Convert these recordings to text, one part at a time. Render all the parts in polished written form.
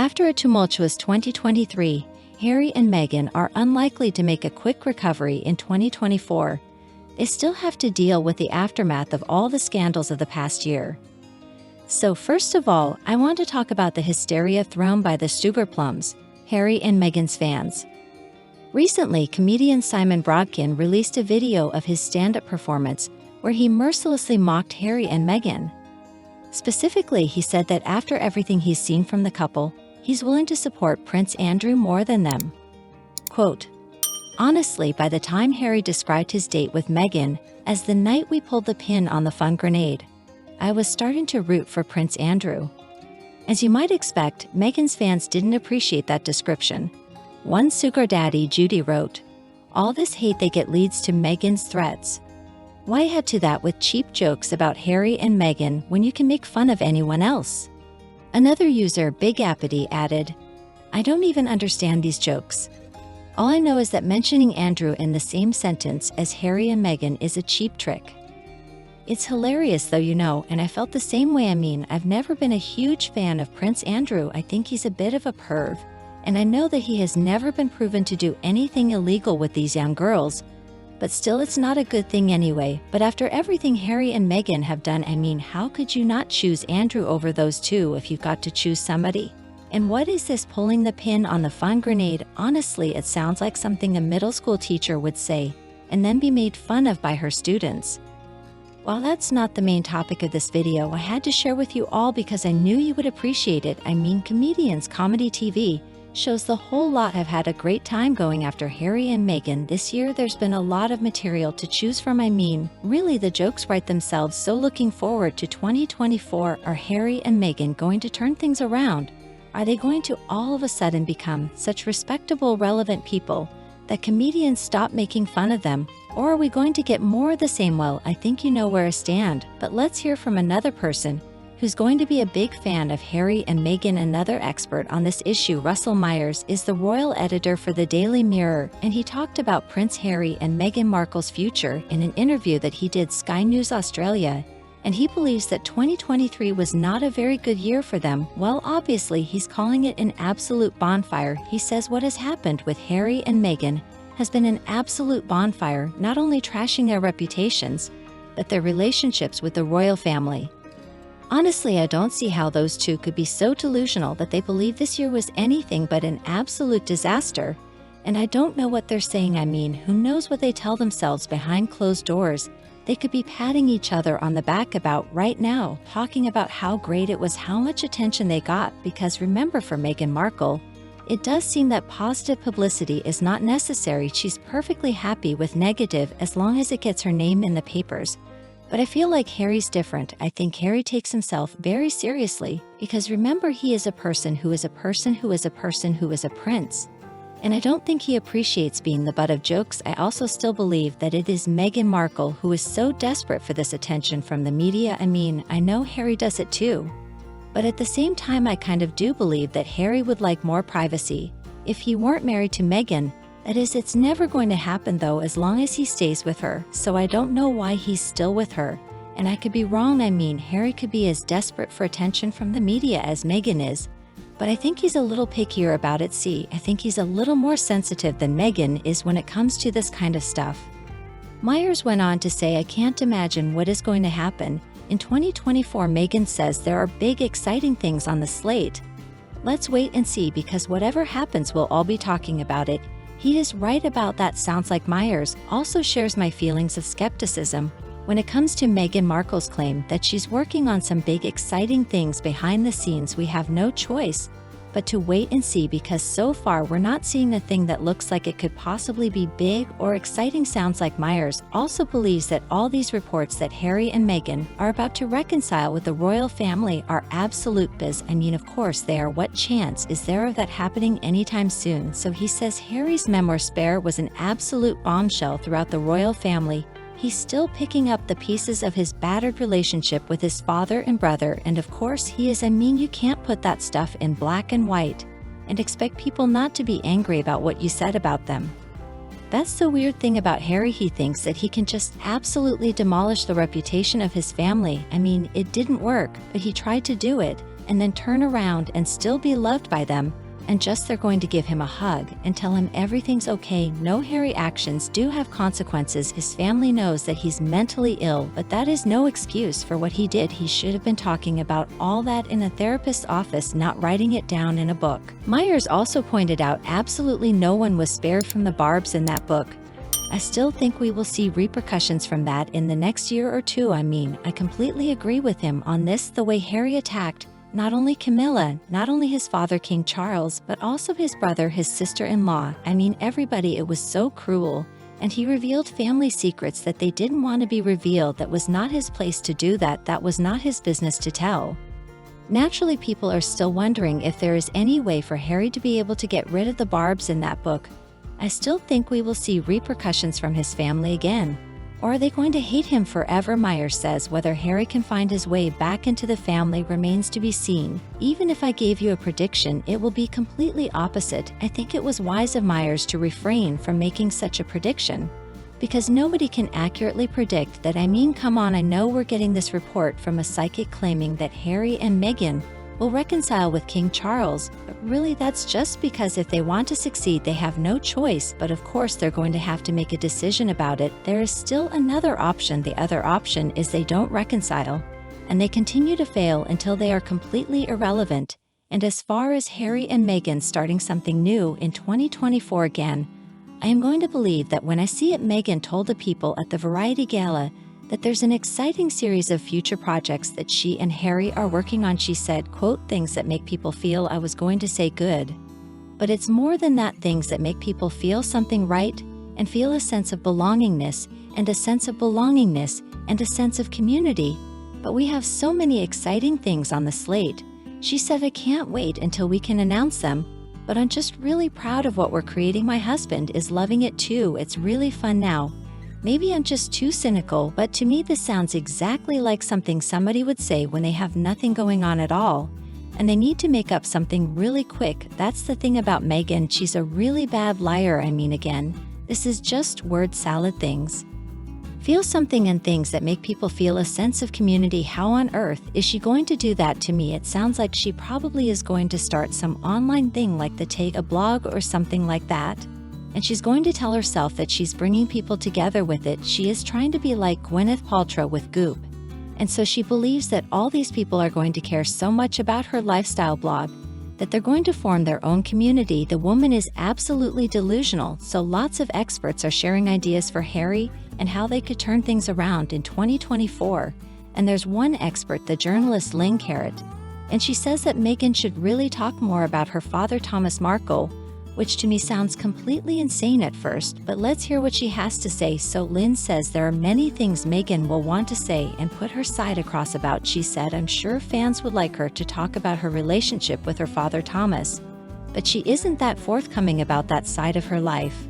After a tumultuous 2023, Harry and Meghan are unlikely to make a quick recovery in 2024. They still have to deal with the aftermath of all the scandals of the past year. So first of all, I want to talk about the hysteria thrown by the Stuberplums, Harry and Meghan's fans. Recently, comedian Simon Brodkin released a video of his stand-up performance where he mercilessly mocked Harry and Meghan. Specifically, he said that after everything he's seen from the couple, he's willing to support Prince Andrew more than them. Quote, "Honestly, by the time Harry described his date with Meghan as the night we pulled the pin on the fun grenade, I was starting to root for Prince Andrew." As you might expect, Meghan's fans didn't appreciate that description. One sugar daddy, Judy, wrote, "All this hate they get leads to Meghan's threats. Why add to that with cheap jokes about Harry and Meghan when you can make fun of anyone else?" Another user, Big Appity, added, "I don't even understand these jokes. All I know is that mentioning Andrew in the same sentence as Harry and Meghan is a cheap trick. It's hilarious though, and I felt the same way. I've never been a huge fan of Prince Andrew. I think he's a bit of a perv, and I know that he has never been proven to do anything illegal with these young girls, but still it's not a good thing anyway. But after everything Harry and Meghan have done, how could you not choose Andrew over those two if you've got to choose somebody? And what is this pulling the pin on the fun grenade? Honestly, it sounds like something a middle school teacher would say, and then be made fun of by her students." While that's not the main topic of this video, I had to share with you all because I knew you would appreciate it. Comedians Comedy TV shows the whole lot have had a great time going after Harry and Meghan this year. There's been a lot of material to choose from. Really, the jokes write themselves. So looking forward to 2024, are Harry and Meghan going to turn things around? Are they going to all of a sudden become such respectable, relevant people that comedians stop making fun of them? Or are we going to get more of the same? Well, I think you know where I stand, but let's hear from another person who's going to be a big fan of Harry and Meghan. Another expert on this issue, Russell Myers, is the royal editor for the Daily Mirror, and he talked about Prince Harry and Meghan Markle's future in an interview that he did Sky News Australia, and he believes that 2023 was not a very good year for them. Well, obviously, he's calling it an absolute bonfire. He says what has happened with Harry and Meghan has been an absolute bonfire, not only trashing their reputations, but their relationships with the royal family. Honestly, I don't see how those two could be so delusional that they believe this year was anything but an absolute disaster. And I don't know what they're saying. Who knows what they tell themselves behind closed doors? They could be patting each other on the back about right now, talking about how great it was, how much attention they got, because remember, for Meghan Markle, it does seem that positive publicity is not necessary. She's perfectly happy with negative as long as it gets her name in the papers. But I feel like Harry's different. I think Harry takes himself very seriously because remember, he is a person who is a person who is a person who is a prince. And I don't think he appreciates being the butt of jokes. I also still believe that it is Meghan Markle who is so desperate for this attention from the media. I know Harry does it too. But at the same time, I kind of do believe that Harry would like more privacy if he weren't married to Meghan. That is, it's never going to happen though as long as he stays with her, so I don't know why he's still with her. And I could be wrong. Harry could be as desperate for attention from the media as Meghan is, but I think he's a little pickier about it. I think he's a little more sensitive than Meghan is when it comes to this kind of stuff. Myers went on to say, "I can't imagine what is going to happen in 2024. Meghan says there are big, exciting things on the slate. Let's wait and see, because whatever happens, we'll all be talking about it." He is right about that. Sounds like Myers also shares my feelings of skepticism when it comes to Meghan Markle's claim that she's working on some big, exciting things behind the scenes. We have no choice but to wait and see, because so far we're not seeing a thing that looks like it could possibly be big or exciting. Sounds like Myers also believes that all these reports that Harry and Meghan are about to reconcile with the royal family are absolute biz. Of course they are. What chance is there of that happening anytime soon? So he says Harry's memoir Spare was an absolute bombshell throughout the royal family. He's still picking up the pieces of his battered relationship with his father and brother, and of course he is. You can't put that stuff in black and white and expect people not to be angry about what you said about them. That's the weird thing about Harry. He thinks that he can just absolutely demolish the reputation of his family. It didn't work, but he tried to do it. and then turn around and still be loved by them, and just they're going to give him a hug and tell him everything's okay. No, Harry's actions do have consequences. His family knows that he's mentally ill, but that is no excuse for what he did. He should have been talking about all that in a therapist's office, not writing it down in a book. Myers also pointed out absolutely no one was spared from the barbs in that book. I still think we will see repercussions from that in the next year or two. I completely agree with him on this. The way Harry attacked not only Camilla, not only his father King Charles, but also his brother, his sister-in-law, everybody, it was so cruel. And he revealed family secrets that they didn't want to be revealed. That was not his place to do that. That was not his business to tell. Naturally, people are still wondering if there is any way for Harry to be able to get rid of the barbs in that book. I still think we will see repercussions from his family again. Or are they going to hate him forever? Myers says whether Harry can find his way back into the family remains to be seen. Even if I gave you a prediction, it will be completely opposite. I think it was wise of Myers to refrain from making such a prediction, because nobody can accurately predict that. Come on, I know we're getting this report from a psychic claiming that Harry and Meghan will reconcile with King Charles, but really that's just because if they want to succeed they have no choice, but of course they're going to have to make a decision about it. There is still another option. The other option is they don't reconcile, and they continue to fail until they are completely irrelevant. And as far as Harry and Meghan starting something new in 2024 again, I am going to believe that when I see it. Meghan told the people at the Variety Gala that there's an exciting series of future projects that she and Harry are working on. She said, quote, things that make people feel, I was going to say good, but it's more than that, things that make people feel something right and feel a sense of belongingness and a sense of belongingness and a sense of community. But we have so many exciting things on the slate. She said, I can't wait until we can announce them, but I'm just really proud of what we're creating. My husband is loving it too. It's really fun now. Maybe I'm just too cynical, but to me this sounds exactly like something somebody would say when they have nothing going on at all, and they need to make up something really quick. That's the thing about Meghan, she's a really bad liar. Again, this is just word salad. Things feel something and things that make people feel a sense of community. How on earth is she going to do that? To me it sounds like she probably is going to start some online thing like a blog or something like that. And she's going to tell herself that she's bringing people together with it. She is trying to be like Gwyneth Paltrow with Goop. And so she believes that all these people are going to care so much about her lifestyle blog that they're going to form their own community. The woman is absolutely delusional. So lots of experts are sharing ideas for Harry and how they could turn things around in 2024. And there's one expert, the journalist Lynn Carrot, and she says that Meghan should really talk more about her father Thomas Markle, which to me sounds completely insane at first, but let's hear what she has to say. So Lynn says there are many things Meghan will want to say and put her side across about. She said, I'm sure fans would like her to talk about her relationship with her father Thomas, but she isn't that forthcoming about that side of her life.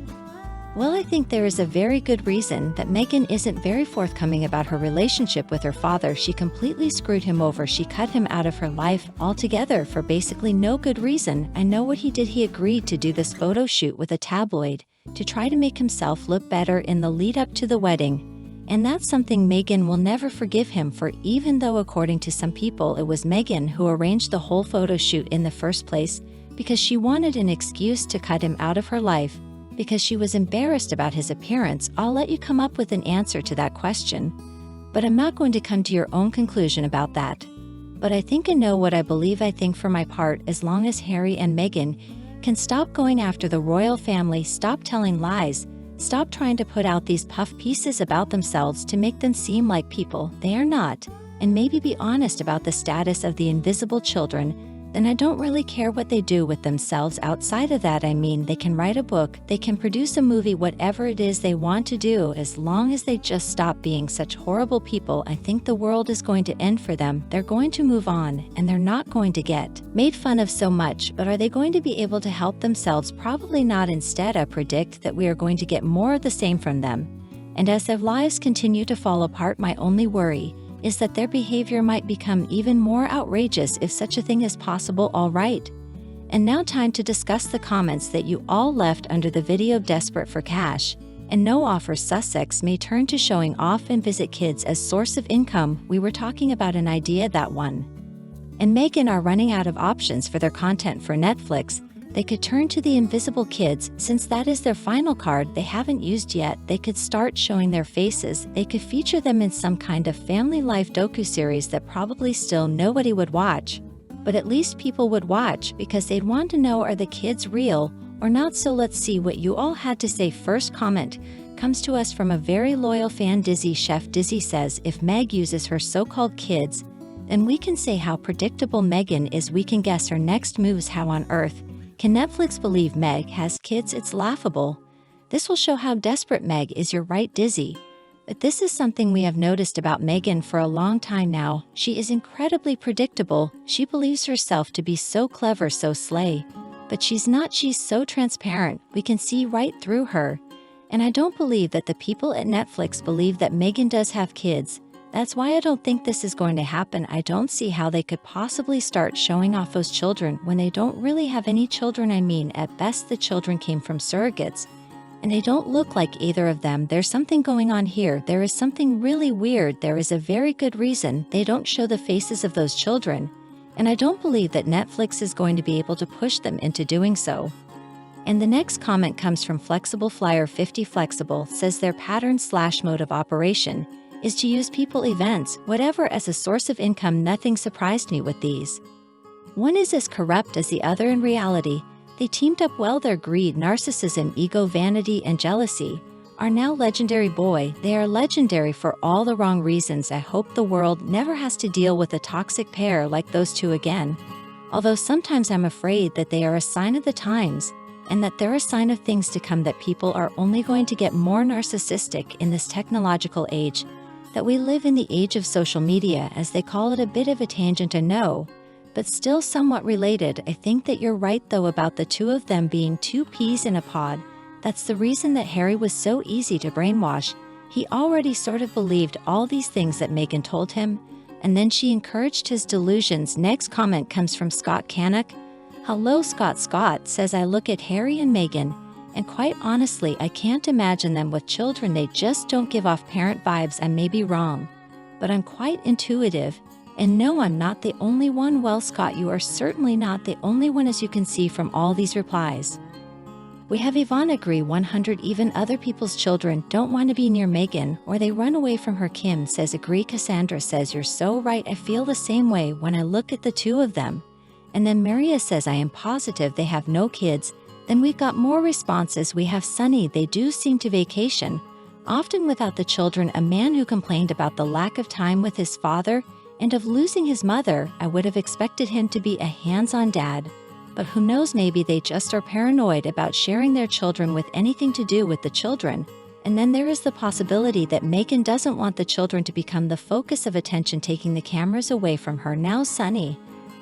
Well, I think there is a very good reason that Meghan isn't very forthcoming about her relationship with her father. She completely screwed him over. She cut him out of her life altogether for basically no good reason. I know what he did. He agreed to do this photo shoot with a tabloid to try to make himself look better in the lead up to the wedding. And that's something Meghan will never forgive him for, even though according to some people it was Meghan who arranged the whole photo shoot in the first place because she wanted an excuse to cut him out of her life, because she was embarrassed about his appearance. I'll let you come up with an answer to that question, but I'm not going to come to your own conclusion about that. But I think I know what I believe. I think for my part, as long as Harry and Meghan can stop going after the royal family, stop telling lies, stop trying to put out these puff pieces about themselves to make them seem like people they are not, and maybe be honest about the status of the invisible children, then I don't really care what they do with themselves outside of that. They can write a book, they can produce a movie, whatever it is they want to do, as long as they just stop being such horrible people. I think the world is going to end for them. They're going to move on, and they're not going to get made fun of so much. But are they going to be able to help themselves? Probably not. Instead, I predict that we are going to get more of the same from them. And as their lives continue to fall apart, my only worry is that their behavior might become even more outrageous, if such a thing is possible. All right. And now time to discuss the comments that you all left under the video. Desperate for cash and no offers, Sussex may turn to showing off and visit kids as source of income. We were talking about an idea, that one. and Meghan are running out of options for their content for Netflix, they could turn to the Invisible Kids. Since that is their final card they haven't used yet, they could start showing their faces. They could feature them in some kind of family life docuseries that probably still nobody would watch. But at least people would watch because they'd want to know, are the kids real or not? So let's see what you all had to say. First comment comes to us from a very loyal fan, Dizzy. Chef Dizzy says, if Meg uses her so-called kids, then we can say how predictable Meghan is. We can guess her next moves. How on earth can Netflix believe Meg has kids? It's laughable. This will show how desperate Meg is. You're right, Dizzy. But this is something we have noticed about Meghan for a long time now. She is incredibly predictable. She believes herself to be so clever, so slay. But she's not. She's so transparent. We can see right through her. And I don't believe that the people at Netflix believe that Meghan does have kids. That's why I don't think this is going to happen. I don't see how they could possibly start showing off those children when they don't really have any children. I mean, at best the children came from surrogates. And they don't look like either of them. There's something going on here. There is something really weird. There is a very good reason they don't show the faces of those children. And I don't believe that Netflix is going to be able to push them into doing so. And the next comment comes from Flexible Flyer 50. Flexible says their pattern/mode of operation is to use people, events, whatever as a source of income. Nothing surprised me with these. One is as corrupt as the other. In reality, they teamed up well. Their greed, narcissism, ego, vanity, and jealousy are now legendary. Boy, they are legendary for all the wrong reasons. I hope the world never has to deal with a toxic pair like those two again. Although sometimes I'm afraid that they are a sign of the times, and that they're a sign of things to come, that people are only going to get more narcissistic in this technological age, that we live in the age of social media, as they call it. A bit of a tangent, I know, but still somewhat related. I think that you're right though about the two of them being two peas in a pod. That's the reason that Harry was so easy to brainwash. He already sort of believed all these things that Meghan told him, and then she encouraged his delusions. Next comment comes from Scott Canuck. Hello Scott. Scott says, I look at Harry and Meghan, and quite honestly, I can't imagine them with children. They just don't give off parent vibes. I may be wrong, but I'm quite intuitive. And no, I'm not the only one. Well, Scott, you are certainly not the only one, as you can see from all these replies. We have Yvonne agree 100. Even other people's children don't want to be near Meghan, or they run away from her. Kim says agree. Cassandra says you're so right. I feel the same way when I look at the two of them. And then Maria says I am positive they have no kids. Then we've got more responses. We have Sunny. They do seem to vacation, often without the children. A man who complained about the lack of time with his father and of losing his mother. I would have expected him to be a hands-on dad, but who knows, maybe they just are paranoid about sharing their children with anything to do with the children. And then there is the possibility that Meghan doesn't want the children to become the focus of attention, taking the cameras away from her. Now Sunny,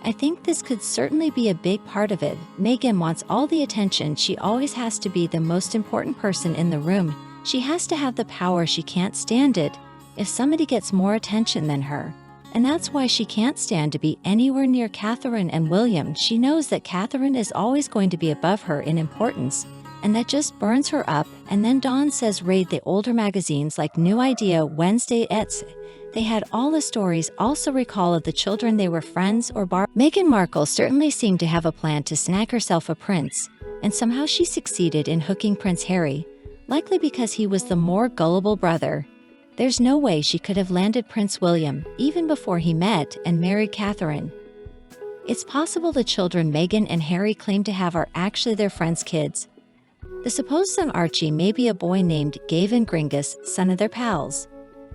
I think this could certainly be a big part of it. Meghan wants all the attention. She always has to be the most important person in the room. She has to have the power. She can't stand it if somebody gets more attention than her. And that's why she can't stand to be anywhere near Catherine and William. She knows that Catherine is always going to be above her in importance, and that just burns her up. And then Dawn says raid the older magazines like New Idea, Wednesday, etc. They had all the stories. Also recall of the children. They were friends or bar. Meghan Markle certainly seemed to have a plan to snag herself a prince, and somehow she succeeded in hooking Prince Harry, likely because he was the more gullible brother. There's no way she could have landed Prince William, even before he met and married Catherine. It's possible the children Meghan and Harry claim to have are actually their friends' kids. The supposed son Archie may be a boy named Gavin Gringus, son of their pals.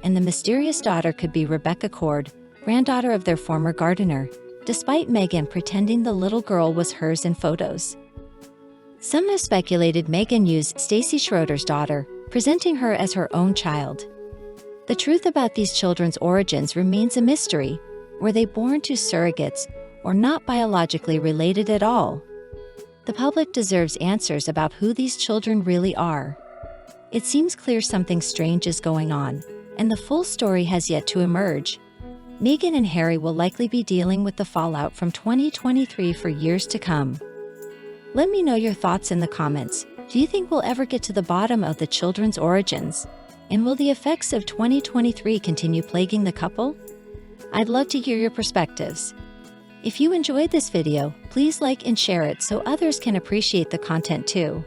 And the mysterious daughter could be Rebecca Cord, granddaughter of their former gardener, despite Meghan pretending the little girl was hers in photos. Some have speculated Meghan used Stacey Schroeder's daughter, presenting her as her own child. The truth about these children's origins remains a mystery. Were they born to surrogates, or not biologically related at all? The public deserves answers about who these children really are. It seems clear something strange is going on, and the full story has yet to emerge. Meghan and Harry will likely be dealing with the fallout from 2023 for years to come. Let me know your thoughts in the comments. Do you think we'll ever get to the bottom of the children's origins? And will the effects of 2023 continue plaguing the couple? I'd love to hear your perspectives. If you enjoyed this video, please like and share it so others can appreciate the content too.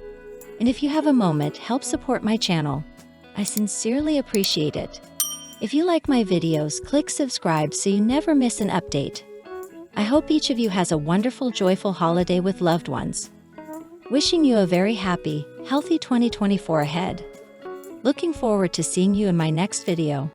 And if you have a moment, help support my channel. I sincerely appreciate it. If you like my videos, click subscribe so you never miss an update. I hope each of you has a wonderful, joyful holiday with loved ones. Wishing you a very happy, healthy 2024 ahead. Looking forward to seeing you in my next video.